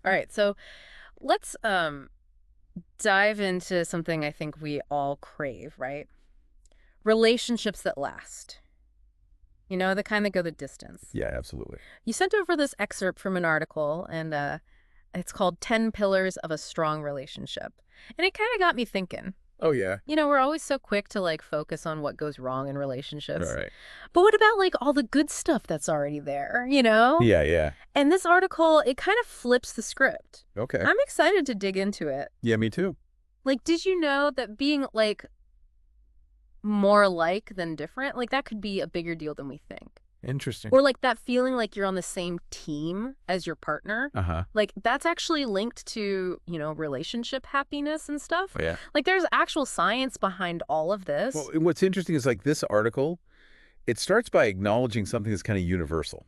All right, so let's dive into something I think we all crave, right? Relationships that last. You know, the kind that go the distance. Yeah, absolutely. You sent over this excerpt from an article, and it's called 10 Pillars of a Strong Relationship. And it kind of got me thinking. Oh, yeah. You know, we're always so quick to like focus on what goes wrong in All relationships. right. But what about like all the good stuff that's already there, you know? Yeah, yeah. And this article, it kind of flips the script. Okay. I'm excited to dig into it. Yeah, me too. Like, did you know that being like more alike than different, like that could be a bigger deal than we think? Interesting. Or like that feeling like you're on the same team as your partner. Uh-huh. Like that's actually linked to, you know, relationship happiness and stuff. Oh, yeah. Like there's actual science behind all of this. Well, and what's interesting is like this article, it starts by acknowledging something that's kind of universal.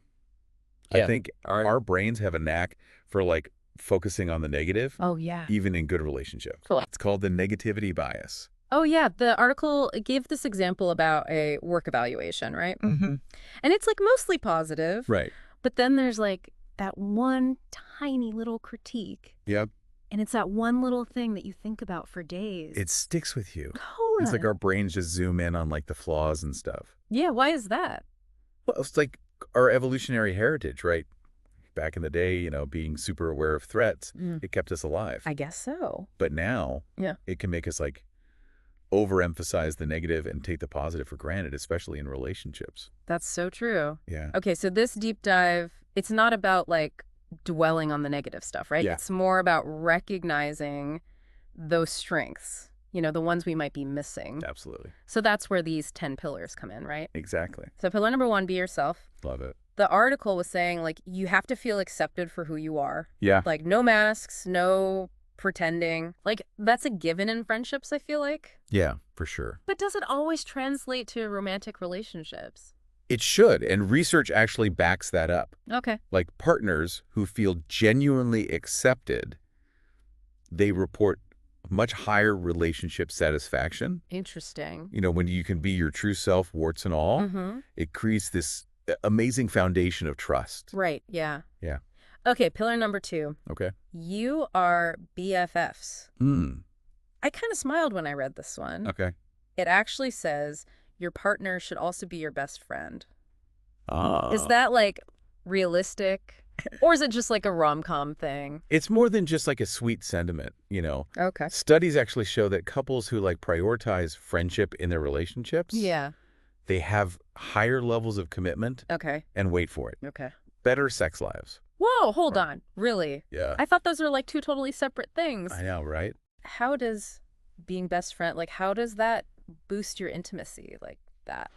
I Yeah. think All right. our brains have a knack for like focusing on the negative, Oh, yeah. even in good relationships. Cool. It's called the negativity bias. Oh, yeah. The article gave this example about a work evaluation, right? Mm-hmm. And it's like mostly positive. Right. But then there's like that one tiny little critique. Yep. And it's that one little thing that you think about for days. It sticks with you. Totally. It's like our brains just zoom in on like the flaws and stuff. Yeah, why is that? Well, it's like our evolutionary heritage, right? Back in the day, you know, being super aware of threats, it kept us alive. I guess so. But now, Yeah. it can make us like overemphasize the negative and take the positive for granted, especially in relationships. That's so true. Yeah. Okay, so this deep dive, it's not about like dwelling on the negative stuff, right? Yeah. It's more about recognizing those strengths, you know, the ones we might be missing. Absolutely. So that's where these 10 pillars come in, right? Exactly. So pillar number 1, be yourself. Love it. The article was saying like you have to feel accepted for who you are. Yeah. Like no masks, no pretending. Like that's a given in friendships, I feel like. Yeah, for sure. But does it always translate to romantic relationships? It should, and research actually backs that up. Okay. Like partners who feel genuinely accepted, they report much higher relationship satisfaction. Interesting. You know, when you can be your true self, warts and all, it creates this amazing foundation of trust. Right, yeah. Yeah. Okay, pillar number 2. Okay. You are BFFs. Mm. I kind of smiled when I read this one. Okay. It actually says your partner should also be your best friend. Ah. Is that like realistic? Or is it just like a rom-com thing? It's more than just like a sweet sentiment, you know. Okay. Studies actually show that couples who like prioritize friendship in their relationships, Yeah. they have higher levels of commitment Okay. and wait for it. Okay. Better sex lives. Whoa, hold on. Really? Yeah. I thought those were like two totally separate things. I know, right? How does being best friend, like how does that boost your intimacy like that?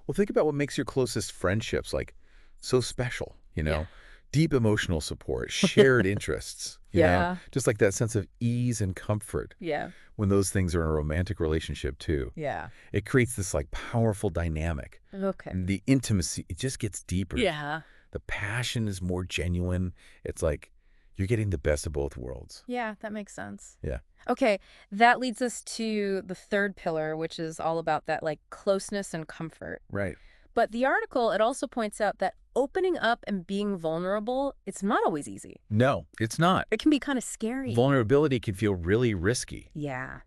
Well, think about what makes your closest friendships like so special, you know? Yeah. Deep emotional support, shared interests, you know? Yeah. Just like that sense of ease and comfort Yeah. when those things are in a romantic relationship too. Yeah. It creates this like powerful dynamic. Okay. And the intimacy, it just gets deeper. Yeah. The passion is more genuine. It's like you're getting the best of both worlds. Yeah, that makes sense. Yeah. Okay, that leads us to the third pillar, which is all about that like closeness and comfort. Right. But the article, it also points out that opening up and being vulnerable, it's not always easy. No, it's not. It can be kind of scary. Vulnerability can feel really risky, Yeah.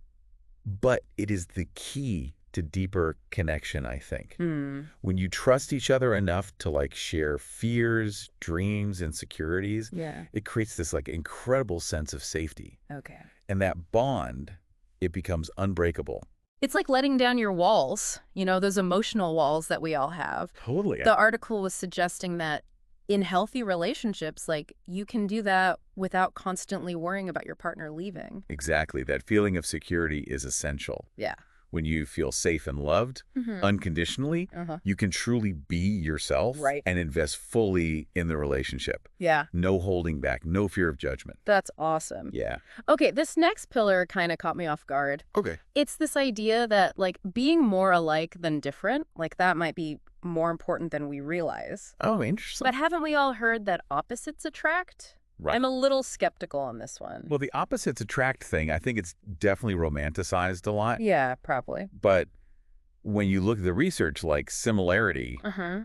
but it is the key to deeper connection, I think. Hmm. When you trust each other enough to like share fears, dreams, insecurities, Yeah. it creates this like incredible sense of safety. Okay. And that bond, it becomes unbreakable. It's like letting down your walls, you know, those emotional walls that we all have. Totally. The article was suggesting that in healthy relationships, like you can do that without constantly worrying about your partner leaving. Exactly. That feeling of security is essential. Yeah. When you feel safe and loved unconditionally, you can truly be yourself Right. and invest fully in the relationship. Yeah. No holding back, no fear of judgment. That's awesome. Yeah. Okay, this next pillar kind of caught me off guard. Okay. It's this idea that like being more alike than different, like that might be more important than we realize. Oh, interesting. But haven't we all heard that opposites attract? Right. I'm a little skeptical on this one. Well, the opposites attract thing, I think it's definitely romanticized a lot. Yeah, probably. But when you look at the research, like similarity, Uh-huh.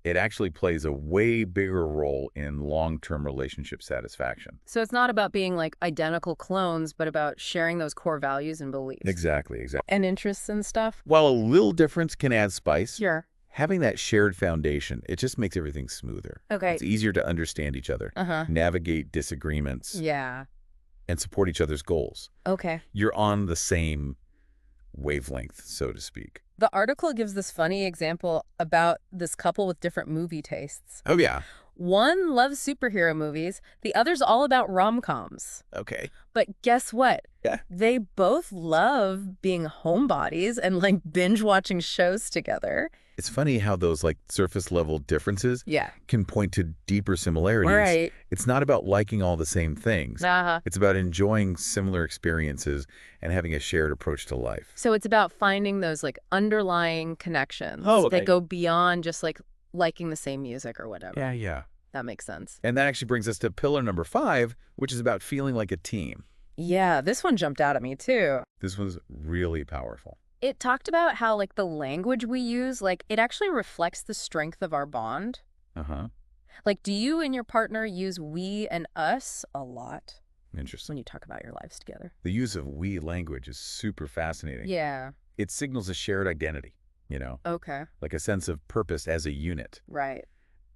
It actually plays a way bigger role in long-term relationship satisfaction. So it's not about being like identical clones, but about sharing those core values and beliefs. Exactly, exactly. And interests and stuff. While a little difference can add spice, Sure. having that shared foundation, it just makes everything smoother. Okay. It's easier to understand each other, navigate disagreements, Yeah. and support each other's goals. Okay. You're on the same wavelength, so to speak. The article gives this funny example about this couple with different movie tastes. Oh, yeah. One loves superhero movies, the other's all about rom-coms. Okay. But guess what? Yeah. They both love being homebodies and like binge watching shows together. It's funny how those like surface level differences Yeah. can point to deeper similarities. Right. It's not about liking all the same things. It's about enjoying similar experiences and having a shared approach to life. So it's about finding those like underlying connections Okay. that go beyond just like liking the same music or whatever. Yeah. That makes sense. And that actually brings us to pillar number 5, which is about feeling like a team. Yeah, this one jumped out at me too. This was really powerful. It talked about how like the language we use, like it actually reflects the strength of our bond. Uh-huh. Like, do you and your partner use we and us a lot Interesting. when you talk about your lives together? The use of we language is super fascinating. Yeah. It signals a shared identity, Okay. like a sense of purpose as a unit. Right.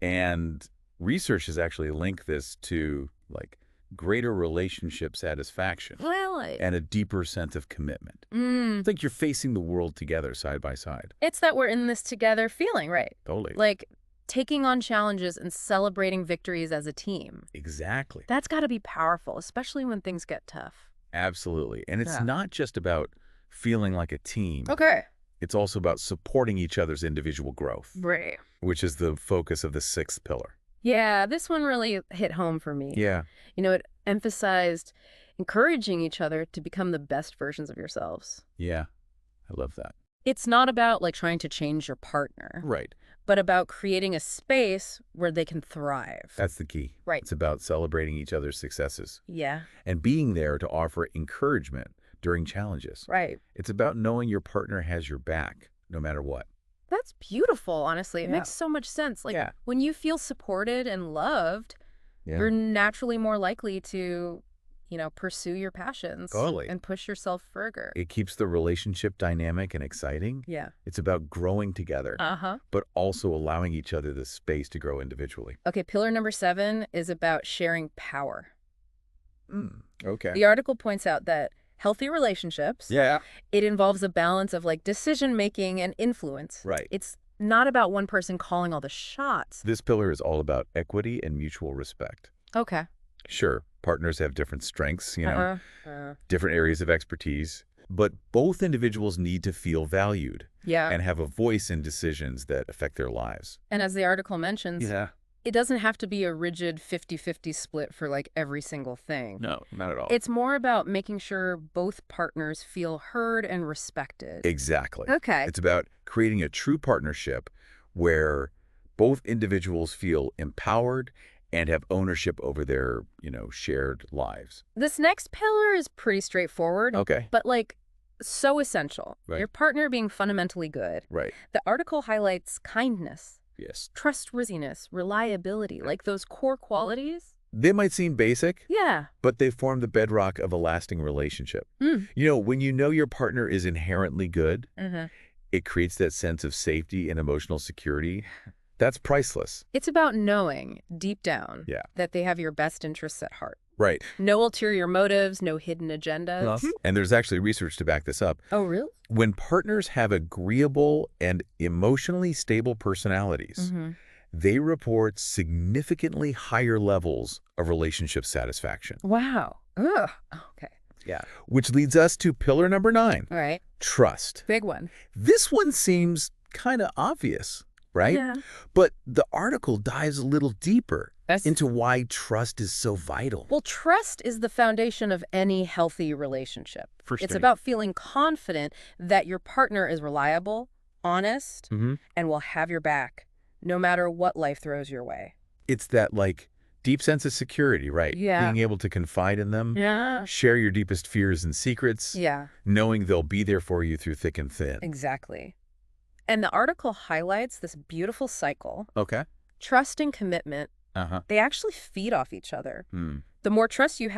And research has actually linked this to like greater relationship satisfaction Well, and a deeper sense of commitment. It's like you're facing the world together side by side. it's that we're in this together feeling, right? Totally. Like taking on challenges and celebrating victories as a team. Exactly. That's got to be powerful, especially when things get tough. Absolutely. And it's Yeah. not just about feeling like a team. Okay. It's also about supporting each other's individual growth, Right. which is the focus of the 6th pillar. Yeah, this one really hit home for me. Yeah. It emphasized encouraging each other to become the best versions of yourselves. Yeah. I love that. It's not about like trying to change your partner, Right. but about creating a space where they can thrive. That's the key. Right. It's about celebrating each other's successes Yeah, and being there to offer encouragement during challenges. right. It's about knowing your partner has your back no matter what. That's beautiful, honestly. It Yeah. makes so much sense. Like Yeah. when you feel supported and loved, you're naturally more likely to, pursue your passions Totally. and push yourself further. It keeps the relationship dynamic and exciting. Yeah. It's about growing together, Uh-huh. but also allowing each other the space to grow individually. Okay, pillar number 7 is about sharing power. Okay. The article points out that healthy relationships, Yeah. it involves a balance of like decision-making and influence. Right. It's not about one person calling all the shots. This pillar is all about equity and mutual respect. Okay. Sure, partners have different strengths, Uh-huh. different areas of expertise, but both individuals need to feel valued Yeah. and have a voice in decisions that affect their lives. And as the article mentions, it doesn't have to be a rigid 50-50 split for like every single thing. No, not at all. It's more about making sure both partners feel heard and respected. Exactly. Okay. It's about creating a true partnership where both individuals feel empowered and have ownership over their, shared lives. This next pillar is pretty straightforward, Okay. but like so essential. Right. Your partner being fundamentally good. Right. The article highlights kindness, Yes. trustworthiness, reliability, like those core qualities. They might seem basic, Yeah. but they form the bedrock of a lasting relationship. When you know your partner is inherently good, it creates that sense of safety and emotional security. That's priceless. It's about knowing deep down Yeah. that they have your best interests at heart. Right. No ulterior motives, no hidden agendas. And there's actually research to back this up. Oh, really? When partners have agreeable and emotionally stable personalities, they report significantly higher levels of relationship satisfaction. Wow. Ugh. Okay. Yeah. Which leads us to pillar number 9, All right. trust. Big one. This one seems kind of obvious, right? Yeah. But the article dives a little deeper That's into why trust is so vital. Well, trust is the foundation of any healthy relationship. For It's sure. about feeling confident that your partner is reliable, honest, Mhm. and will have your back no matter what life throws your way. It's that deep sense of security, right? Yeah. Being able to confide in them, Yeah. share your deepest fears and secrets, Yeah, knowing they'll be there for you through thick and thin. exactly. And the article highlights this beautiful cycle. Okay. Trust and commitment, Uh-huh. they actually feed off each other. Hmm. The more trust you have